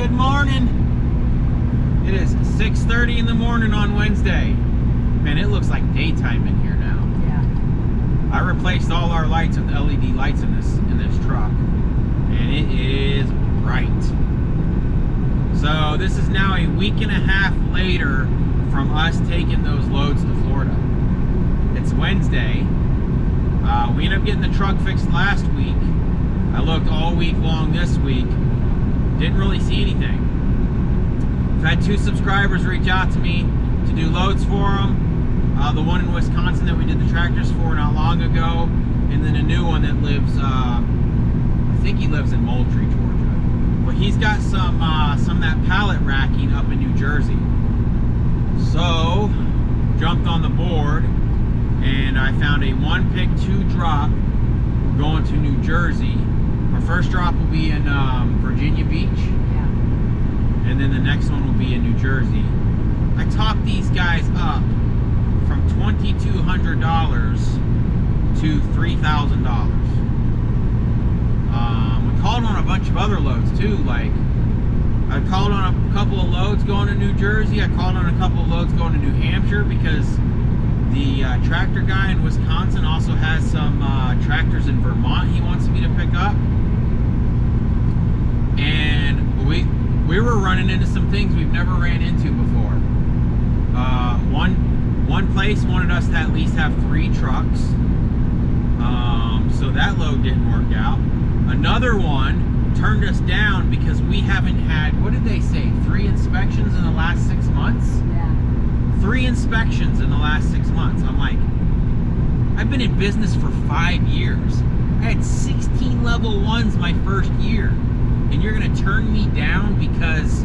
Good morning. It is 6:30 in the morning on Wednesday. Man, it looks like daytime in here now. Yeah. I replaced all our lights with LED lights in this truck, and it is bright. So this is now a week and a half later from us taking those loads to Florida. It's Wednesday. We ended up getting the truck fixed last week. I looked all week long this week. Didn't really see anything. I've had 2 subscribers reach out to me to do loads for them. The one in Wisconsin that we did the tractors for not long ago, and then a new one that lives, I think he lives in Moultrie, Georgia. But he's got some of that pallet racking up in New Jersey. So, jumped on the board, and I found a 1-pick 2-drop going to New Jersey. Our first drop will be in Virginia Beach, and then the next one will be in New Jersey. I talked these guys up from $2,200 to $3,000. We called on a bunch of other loads too. Like, I called on a couple of loads going to New Jersey. I called on a couple of loads going to New Hampshire because the tractor guy in Wisconsin also has some tractors in Vermont he wants me to pick up. And we were running into some things we've never ran into before. One place wanted us to at least have 3 trucks, so that load didn't work out. Another one turned us down because we haven't had, what did they say, 3 inspections in the last 6 months? Yeah. 3 inspections in the last 6 months. I'm like, I've been in business for 5 years. I had 16 level 1s my first year. And you're gonna turn me down because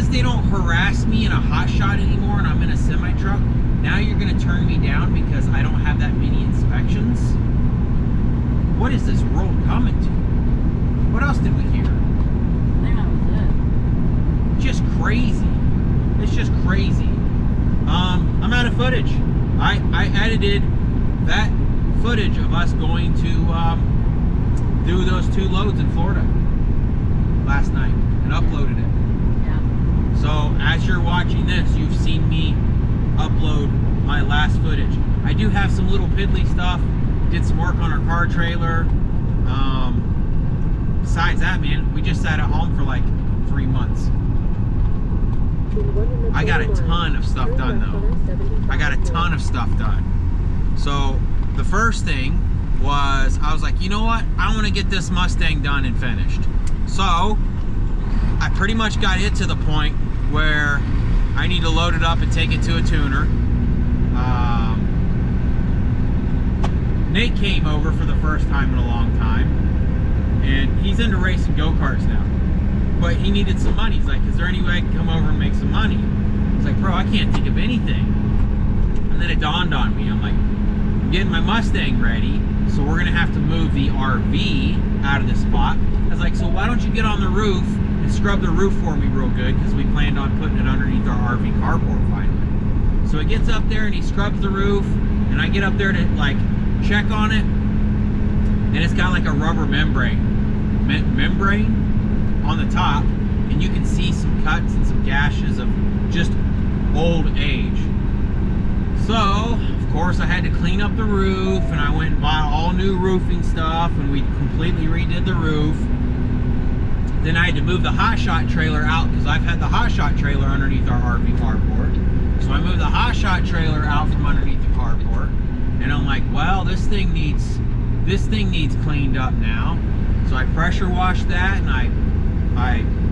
they don't harass me in a hot shot anymore and I'm in a semi truck. Now you're gonna turn me down because I don't have that many inspections? What is this world coming to? What else did we hear? I think that was it. Just crazy. It's just crazy. I'm out of footage. I edited that footage of us going to do those 2 loads in Florida last night and uploaded it. Yeah. So as you're watching this, you've seen me upload my last footage. I do have some little piddly stuff. Did some work on our car trailer. Besides that, man, we just sat at home for like 3 months. I got a ton of stuff done though. I got a ton of stuff done. So the first thing was, I was like, you know what? I want to get this Mustang done and finished. So I pretty much got it to the point where I need to load it up and take it to a tuner. Nate came over for the first time in a long time, and he's into racing go-karts now. But he needed some money. He's like, is there any way I can come over and make some money? I was like, bro, I can't think of anything. And then it dawned on me. I'm like, I'm getting my Mustang ready, so we're gonna have to move the RV out of the spot. I was like, so why don't you get on the roof and scrub the roof for me real good, because we planned on putting it underneath our RV carport finally. So he gets up there and he scrubs the roof, and I get up there to like check on it, and it's got like a rubber membrane on the top, and you can see some cuts and some gashes of just old age. So of course I had to clean up the roof, and I went and bought all new roofing stuff, and we completely redid the roof. Then I had to move the hot shot trailer out, because I've had the hot shot trailer underneath our RV carport. So I moved the hot shot trailer out from underneath the carport, and I'm like, well, this thing needs cleaned up now. So I pressure washed that, and I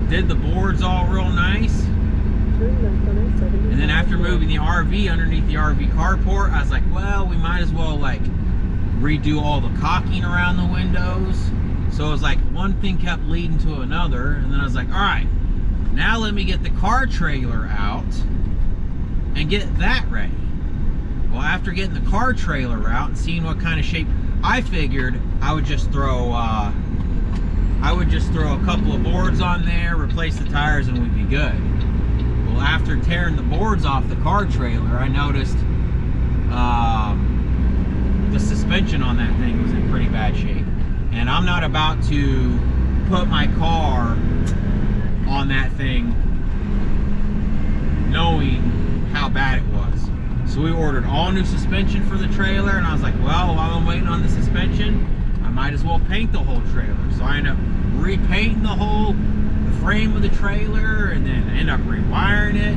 did the boards all real nice. And then after moving the RV underneath the RV carport, I was like, well, we might as well like redo all the caulking around the windows. So it was like one thing kept leading to another, and then I was like, all right, now let me get the car trailer out and get that ready. Well, after getting the car trailer out and seeing what kind of shape, I figured I would just throw a couple of boards on there, replace the tires, and we'd be good. Well, after tearing the boards off the car trailer, I noticed the suspension on that thing was in pretty bad shape. And I'm not about to put my car on that thing, knowing how bad it was. So we ordered all new suspension for the trailer, and I was like, well, while I'm waiting on the suspension, I might as well paint the whole trailer. So I ended up repainting the frame of the trailer, and then I ended up rewiring it.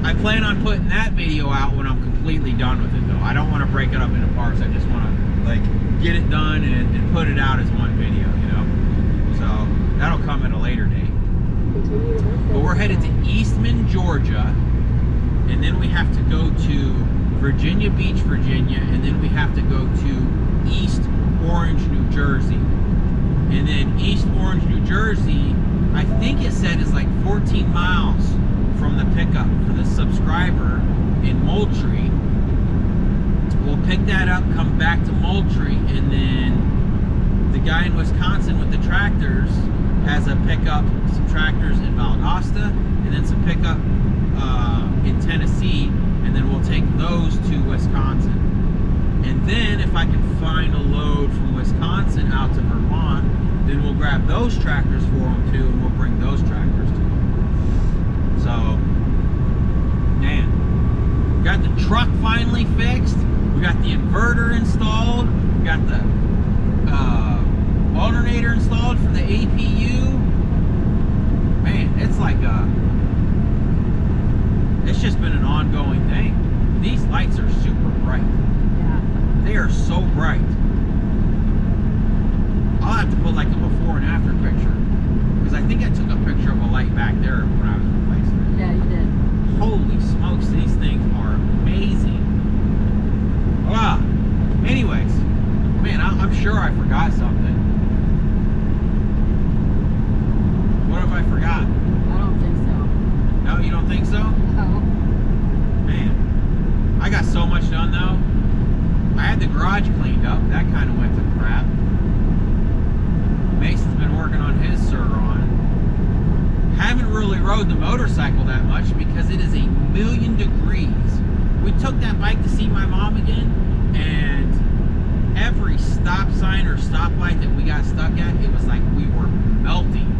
I plan on putting that video out when I'm completely done with it, though. I don't want to break it up into parts. I just want to like get it done and put it out as one video, you know. So that'll come at a later date. But we're headed to Eastman, Georgia, and then we have to go to Virginia Beach, Virginia, and then we have to go to East Orange, New Jersey. And then East Orange, New Jersey, I think it said is like 14 miles from the pickup for the subscriber in Moultrie. We'll pick that up, come back to Moultrie, and then the guy in Wisconsin with the tractors has a pickup, some tractors in Valdosta, and then some pickup in Tennessee, and then we'll take those to Wisconsin. And then if I can find a load from Wisconsin out to Vermont, then we'll grab those tractors for them too, and we'll bring those tractors to them. So, man, we got the truck finally fixed. We got the inverter installed. We got the alternator installed for the APU. Man, it's like it's just been an ongoing thing. These lights are super bright. Yeah. They are so bright. I'll have to put like a before and after picture, because I think I took a picture of a light back there when I was replacing it. Yeah, you did. Holy smokes, these things are amazing. Ah, anyways, man, I'm sure I forgot something. What if I forgot? I don't think so. No, you don't think so? No. Man, I got so much done though. I had the garage cleaned up. That kind of went to crap. Mason's been working on his Sur-Ron. Haven't really rode the motorcycle that much because it is a million degrees. We took that bike to see my mom again, and every stop sign or stoplight that we got stuck at, it was like we were melting.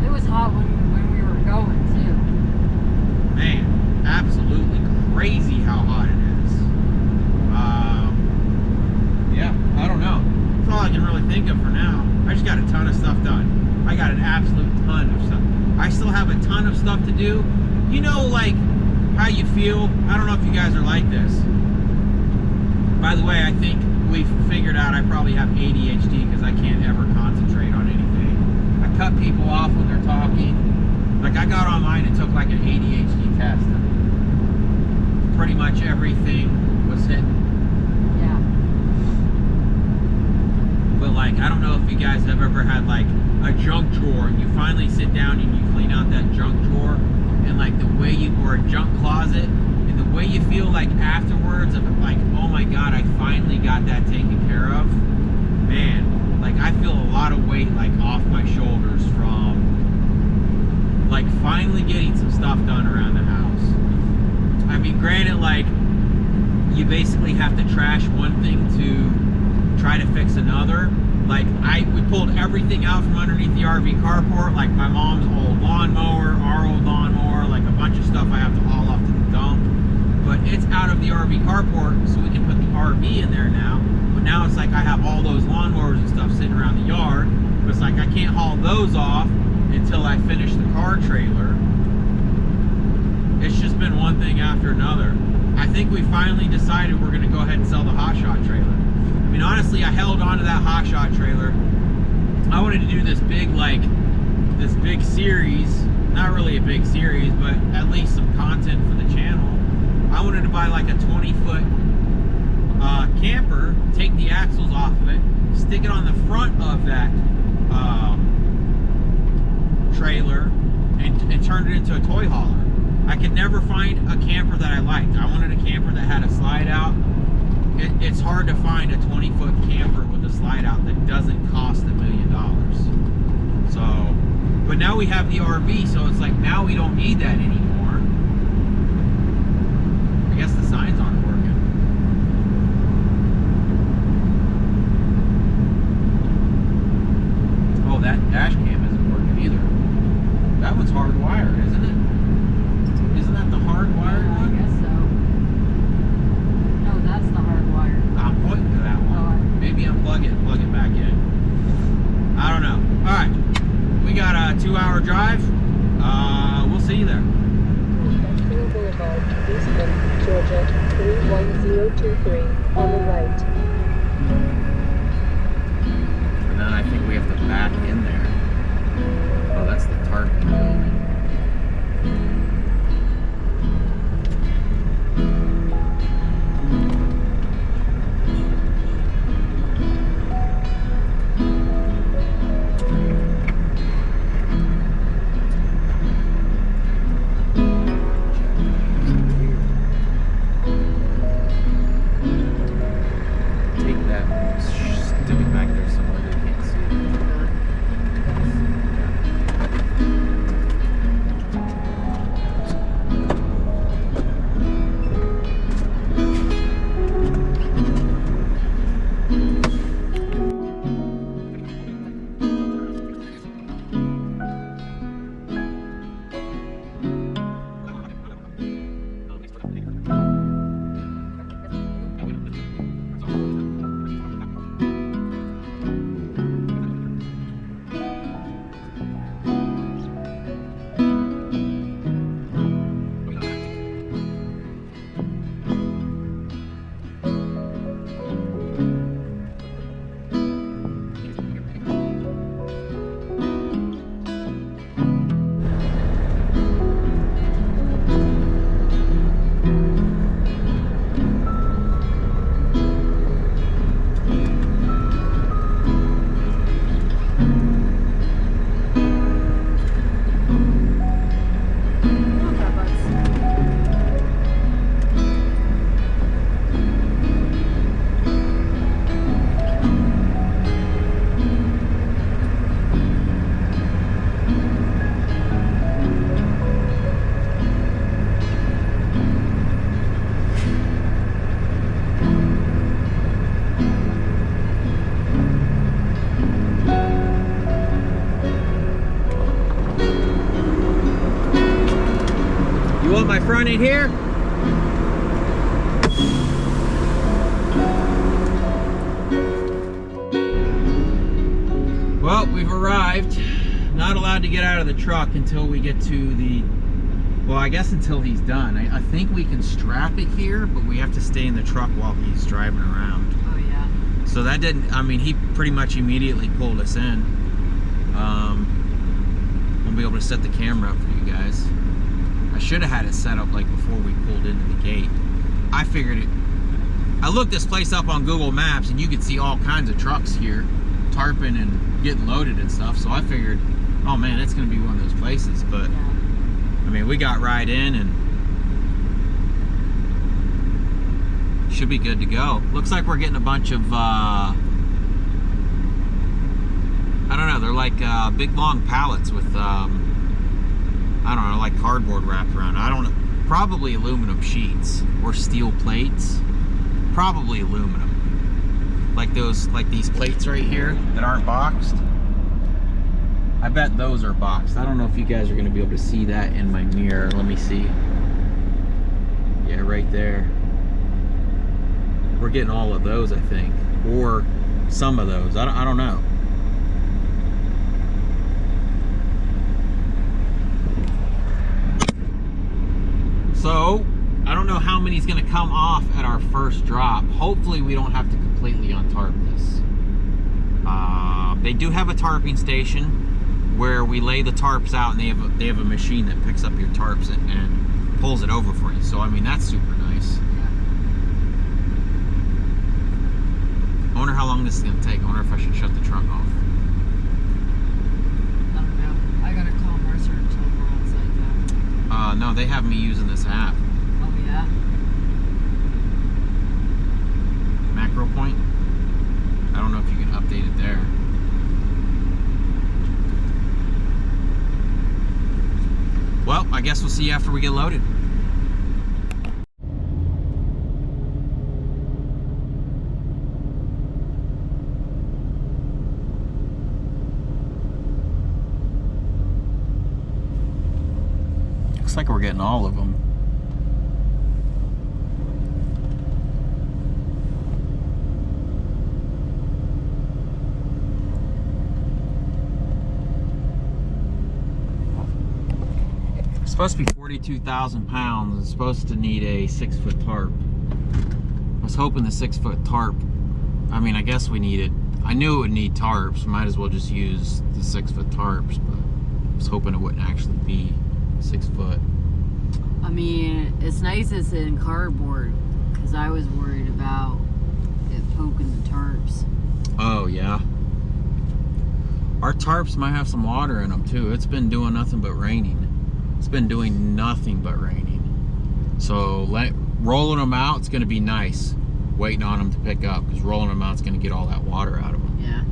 It was hot when we were going too. Man, absolutely crazy how hot it is. Yeah, I don't know. That's all I can really think of for now. I just got a ton of stuff done. I got an absolute ton of stuff. I still have a ton of stuff to do. You know, like how you feel. I don't know if you guys are like this. By the way, I think we've figured out I probably have ADHD because I can't ever concentrate on anything. I cut people off when they're talking. Like I got online and took like an ADHD test. And pretty much everything was hitting. Yeah. But like, I don't know if you guys have ever had like a junk drawer and you finally sit down and you clean out that junk drawer, and like the way you, or a junk closet, and the way you feel like afterwards of like, oh my God, I finally got that taken care of. Man, like I feel a lot of weight like off my shoulders from like finally getting some stuff done around the house. I mean, granted, like you basically have to trash one thing to try to fix another. Like we pulled everything out from underneath the RV carport, like my mom's old lawnmower, our old lawnmower, like a bunch of stuff I have to haul off to the dump. But it's out of the RV carport, so we can put the RV in there now. But now it's like I have all those lawnmowers and stuff sitting around the yard. But it's like I can't haul those off until I finish the car trailer. It's just been one thing after another. I think we finally decided we're going to go ahead and sell the hot shot trailer. I mean, honestly, I held on to that hot shot trailer. I wanted to do this big, this big series. Not really a big series, but at least some content for the channel. I wanted to buy like a 20-foot camper, take the axles off of it, stick it on the front of that trailer, and turn it into a toy hauler. I could never find a camper that I liked. I wanted a camper that had a slide out. It's hard to find a 20-foot camper with a slide out that doesn't cost $1 million. So, but now we have the RV, so it's like now we don't need that anymore. I guess the signs aren't working. Oh, that dash cam isn't working either. that one's hardwired, isn't it? Isn't that the hardwired I one? guess so. No, that's the hardwired. I'm pointing to that one. Maybe unplug it and plug it back in. I don't know. All right, we got a 2-hour drive. We'll see you there. Boulevard, Eastman, Georgia, 31023, on the right. And then I think we have to back in there. Oh, that's the target building. My front end here. Well, we've arrived. Not allowed to get out of the truck until we get to the, well, I guess until he's done. I think we can strap it here, but we have to stay in the truck while he's driving around. Oh yeah. So that didn't, I mean, he pretty much immediately pulled us in. We'll be able to set the camera up for you guys. I should have had it set up like before we pulled into the gate. I figured it. I looked this place up on Google Maps and you could see all kinds of trucks here, tarping and getting loaded and stuff. So I figured, oh man, it's gonna be one of those places. But Yeah. I mean, we got right in and should be good to go. Looks like we're getting a bunch of, I don't know, they're like big long pallets with, I don't know, like cardboard wrapped around. I don't know, probably aluminum sheets or steel plates. Probably aluminum. Like those, like these plates right here that aren't boxed. I bet those are boxed. I don't know if you guys are gonna be able to see that in my mirror. Let me see. Yeah, right there. We're getting all of those, I think. Or some of those, I don't know. So, I don't know how many's gonna come off at our first drop. Hopefully we don't have to completely untarp this. They do have a tarping station where we lay the tarps out and they have a machine that picks up your tarps and pulls it over for you. So I mean, that's super nice. Yeah. I wonder how long this is gonna take. I wonder if I should shut the truck off. I don't know. I gotta call Mercer and tell them we're on site now. No, they have me using this app. Oh yeah. Macro Point. I don't know if you can update it there. Well, I guess we'll see you after we get loaded. Looks like we're getting all of them. It's supposed to be 42,000 pounds. It's supposed to need a 6-foot tarp. I was hoping the 6-foot tarp, I mean, I guess we need it. I knew it would need tarps. Might as well just use the 6-foot tarps, but I was hoping it wouldn't actually be 6 foot. I mean, it's nice it's in cardboard, because I was worried about it poking the tarps. Oh, yeah. Our tarps might have some water in them, too. It's been doing nothing but raining. It's been doing nothing but raining. So rolling them out, it's going to be nice. Waiting on them to pick up, because rolling them out is going to get all that water out of them. Yeah.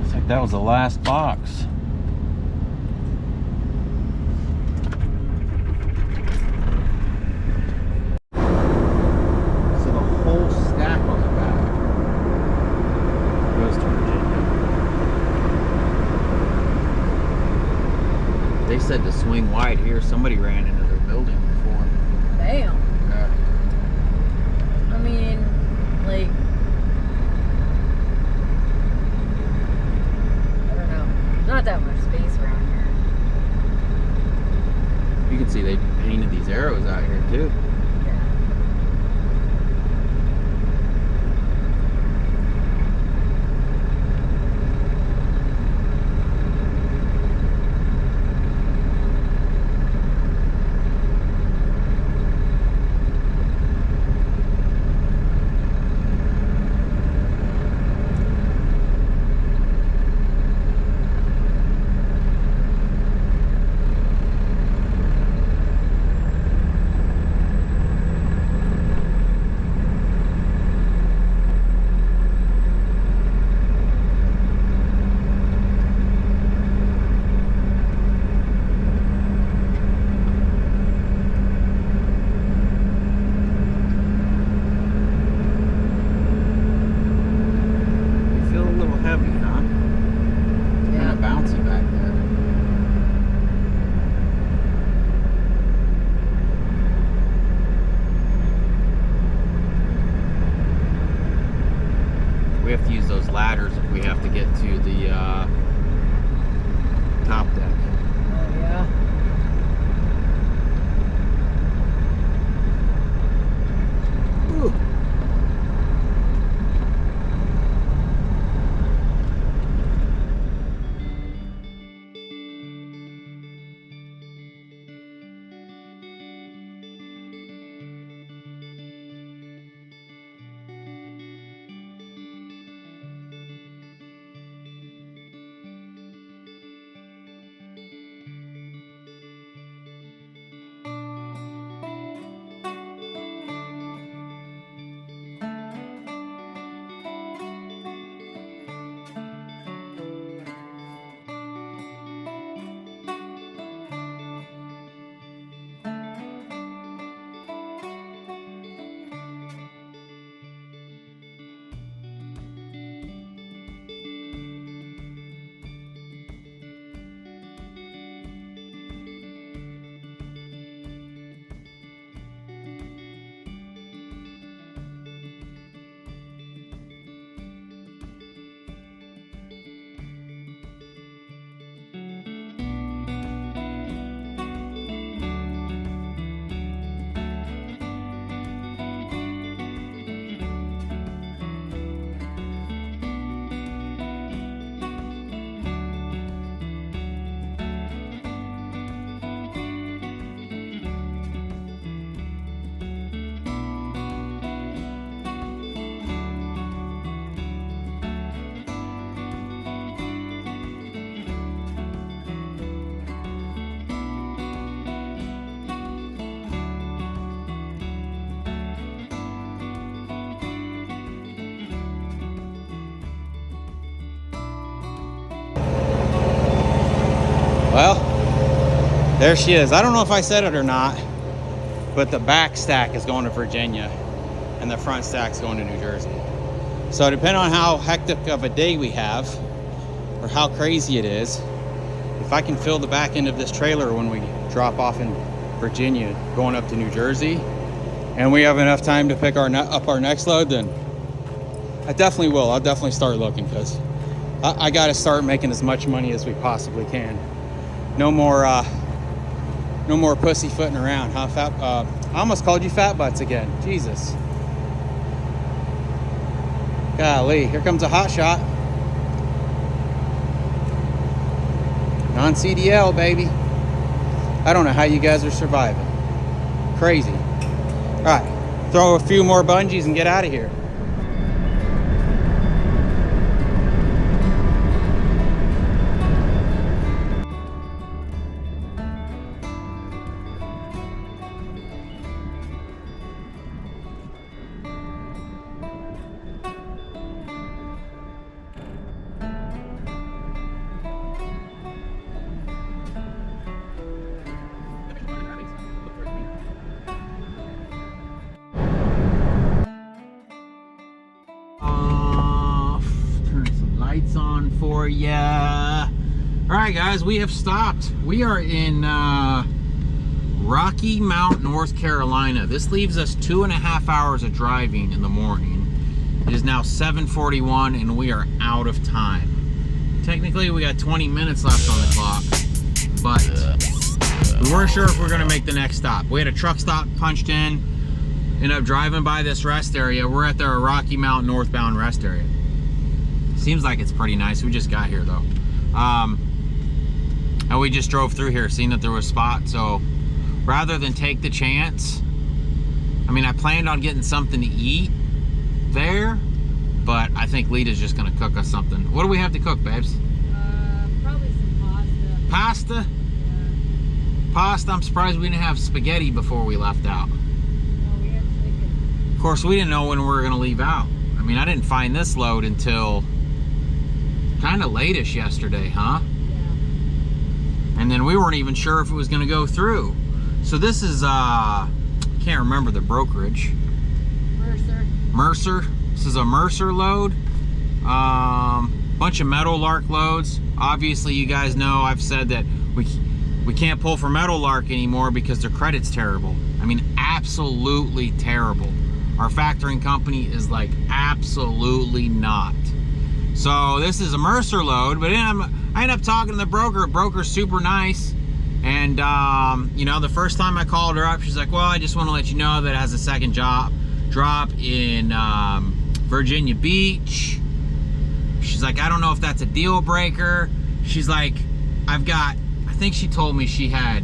Looks like that was the last box. So the whole stack on the back goes to Virginia. They said to swing wide here. Somebody ran into their building before. Damn. Yeah. I mean, like, I don't know. There's not that much space around here. You can see they painted these arrows out here too. Yeah. We have to use those ladders if we have to get to the top deck. Oh, yeah. Ooh. Well, there she is. I don't know if I said it or not, but the back stack is going to Virginia and the front stack's going to New Jersey. So depending on how hectic of a day we have, or how crazy it is. If I can fill the back end of this trailer when we drop off in Virginia going up to New Jersey, and we have enough time to pick up our next load, then I definitely will. I'll definitely start looking, because I got to start making as much money as we possibly can. No more pussyfooting around, huh? I almost called you fat butts again. Jesus. Golly, here comes a hot shot. Non-CDL, baby. I don't know how you guys are surviving. Crazy. All right, throw a few more bungees and get out of here. On for ya. All right, guys, we have stopped. We are in Rocky Mount, North Carolina. This leaves us 2.5 hours of driving in the morning. It is now 7:41 and we are out of time. Technically, we got 20 minutes left on the clock, but we weren't sure if we were going to make the next stop. We had a truck stop punched in, ended up driving by this rest area. We're at the Rocky Mount northbound rest area. Seems like it's pretty nice. We just got here though. And we just drove through here, seeing that there was a spot. So rather than take the chance, I mean, I planned on getting something to eat there, but I think Lita's just gonna cook us something. What do we have to cook, babes? Probably some pasta. Pasta? Yeah. Pasta? I'm surprised we didn't have spaghetti before we left out. No, we had chicken. Of course, we didn't know when we were gonna leave out. I mean, I didn't find this load until kind of late-ish yesterday, huh? Yeah. And then we weren't even sure if it was going to go through. So this is, can't remember the brokerage. Mercer. This is a Mercer load. Bunch of Meadowlark loads. Obviously, you guys know I've said that we can't pull for Meadowlark anymore because their credit's terrible. I mean, absolutely terrible. Our factoring company is like, absolutely not. So this is a Mercer load, but I ended up talking to the broker. The broker's super nice. And, you know, the first time I called her up, she's like, well, I just want to let you know that it has a second drop in Virginia Beach. She's like, I don't know if that's a deal breaker. She's like, I think she told me she had,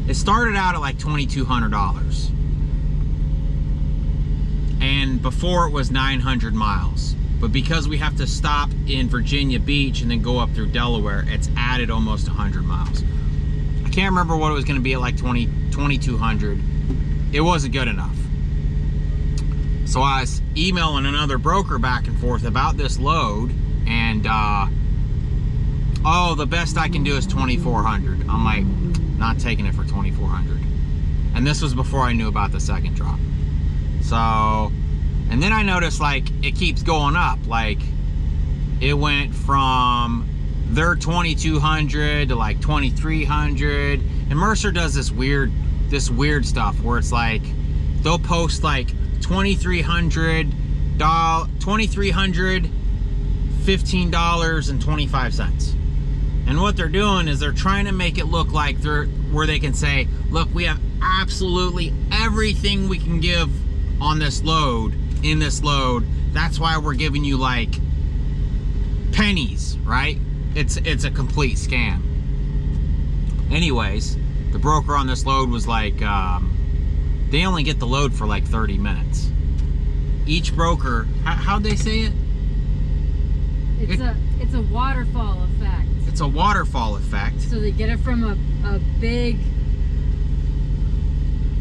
it started out at like $2,200. And before it was 900 miles. But because we have to stop in Virginia Beach and then go up through Delaware, it's added almost 100 miles. I can't remember what it was going to be at like 2,200. It wasn't good enough. So I was emailing another broker back and forth about this load, and oh, the best I can do is 2,400. I'm like, not taking it for 2,400. And this was before I knew about the second drop. So, and then I noticed like it keeps going up. Like it went from their 2,200 to like 2,300. And Mercer does this weird stuff where it's like they'll post like $2,300, $15.25. And what they're doing is they're trying to make it look like where they can say, look, we have absolutely everything we can give on this load, in this load. That's why we're giving you like pennies, right? It's a complete scam. Anyways, the broker on this load was like, they only get the load for like 30 minutes. Each broker, how'd they say it? It's a waterfall effect. It's a waterfall effect. So they get it from a big.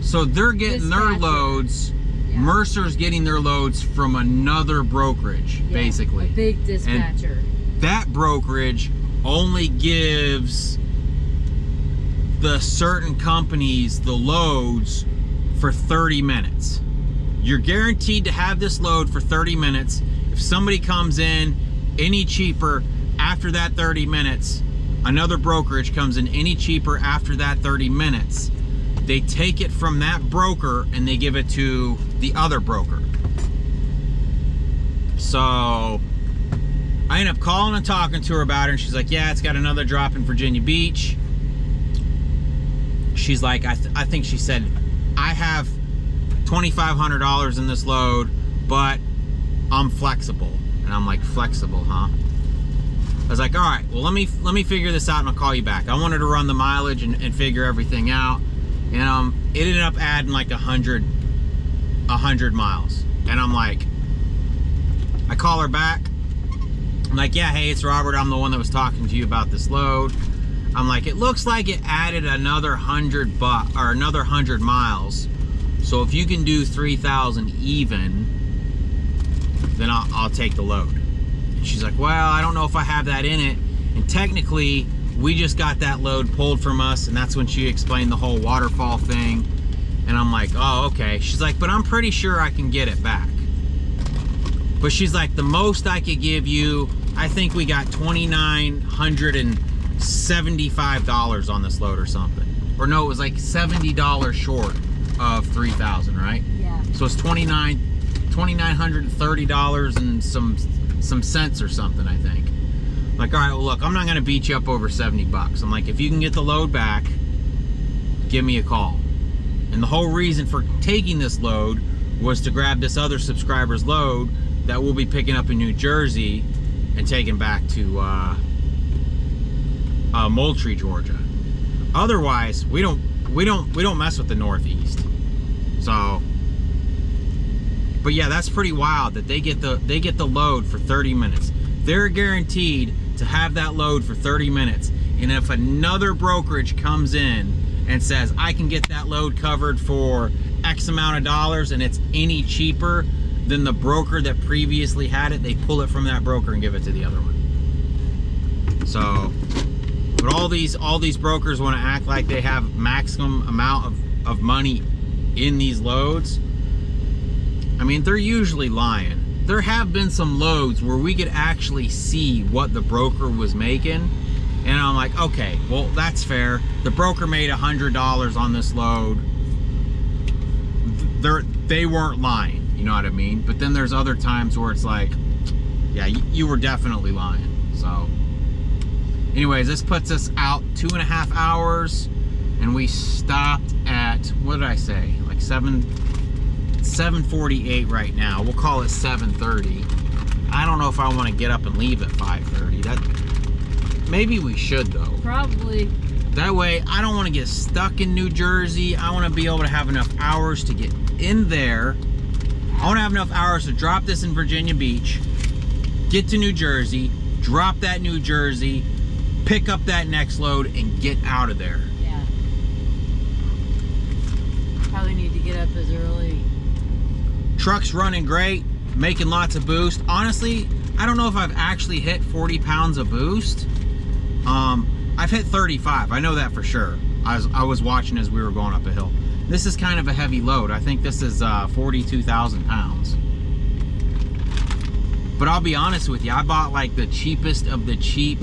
So they're getting their loads. Yeah. Mercer's getting their loads from another brokerage, basically. A big dispatcher. And that brokerage only gives the certain companies the loads for 30 minutes. You're guaranteed to have this load for 30 minutes. If somebody comes in, any cheaper after that 30 minutes, another brokerage comes in any cheaper after that 30 minutes, they take it from that broker and they give it to the other broker. So I end up calling and talking to her about it, and she's like, yeah, it's got another drop in Virginia Beach. She's like, I think she said, I have $2,500 in this load, but I'm flexible. And I'm like, flexible, huh? I was like, all right, well, let me figure this out and I'll call you back. I wanted to run the mileage and figure everything out. And it ended up adding like 100 miles. And I'm like, I call her back. I'm like, yeah, hey, it's Robert. I'm the one that was talking to you about this load. I'm like, it looks like it added another 100 miles. So if you can do 3,000 even, then I'll take the load. And she's like, well, I don't know if I have that in it. And technically, we just got that load pulled from us, and that's when she explained the whole waterfall thing. And I'm like, oh, okay. She's like, but I'm pretty sure I can get it back. But she's like, the most I could give you, I think we got $2,975 on this load or something. Or no, it was like $70 short of 3,000, right? Yeah. So it's $2,930 and some cents or something, I think. Like, all right, well, look, I'm not gonna beat you up over 70 bucks. I'm like, if you can get the load back, give me a call. And the whole reason for taking this load was to grab this other subscriber's load that we'll be picking up in New Jersey and taking back to Moultrie, Georgia. Otherwise, we don't mess with the Northeast. So, but yeah, that's pretty wild that they get the load for 30 minutes. They're guaranteed to have that load for 30 minutes. And if another brokerage comes in and says, I can get that load covered for X amount of dollars, and it's any cheaper than the broker that previously had it, they pull it from that broker and give it to the other one. So, but all these brokers want to act like they have maximum amount of money in these loads. I mean, they're usually lying. There have been some loads where we could actually see what the broker was making, and I'm like, okay, well, that's fair. The broker made $100 on this load. They weren't lying, you know what I mean? But then there's other times where it's like, yeah, you were definitely lying. So anyways, this puts us out 2.5 hours, and we stopped at, what did I say? Like 7:48 right now. We'll call it 7:30. I don't know if I want to get up and leave at 5:30. That maybe we should though. Probably. That way, I don't want to get stuck in New Jersey. I want to be able to have enough hours to get in there. I want to have enough hours to drop this in Virginia Beach, get to New Jersey, drop that New Jersey, pick up that next load, and get out of there. Yeah. Probably need to get up as early. Truck's running great, making lots of boost. Honestly, I don't know if I've actually hit 40 pounds of boost. I've hit 35, I know that for sure. I was watching as we were going up a hill. This is kind of a heavy load. I think this is 42,000 pounds. But I'll be honest with you, I bought like the cheapest of the cheap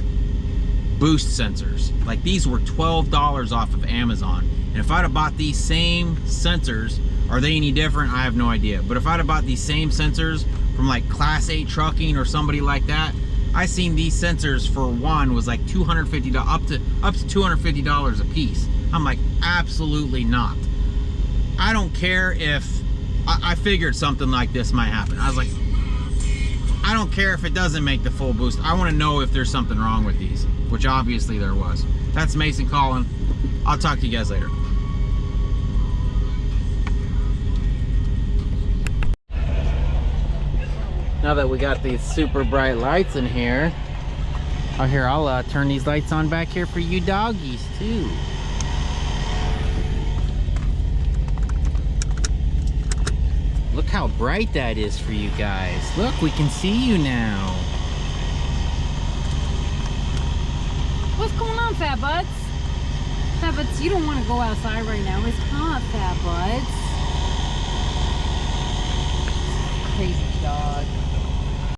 boost sensors. Like these were $12 off of Amazon. And if I'd have bought these same sensors, are they any different? I have no idea. But if I'd have bought these same sensors from like Class 8 trucking or somebody like that, I seen these sensors for one was like $250, up to $250 a piece. I'm like, absolutely not. I don't care if, I figured something like this might happen. I was like, I don't care if it doesn't make the full boost. I want to know if there's something wrong with these, which obviously there was. That's Mason calling. I'll talk to you guys later. Now that we got these super bright lights in here, I'll turn these lights on back here for you doggies too. Look how bright that is for you guys. Look, we can see you now. What's going on, Fat Butts? Fat Butts, you don't want to go outside right now. It's hot, Fat Butts. Crazy dog.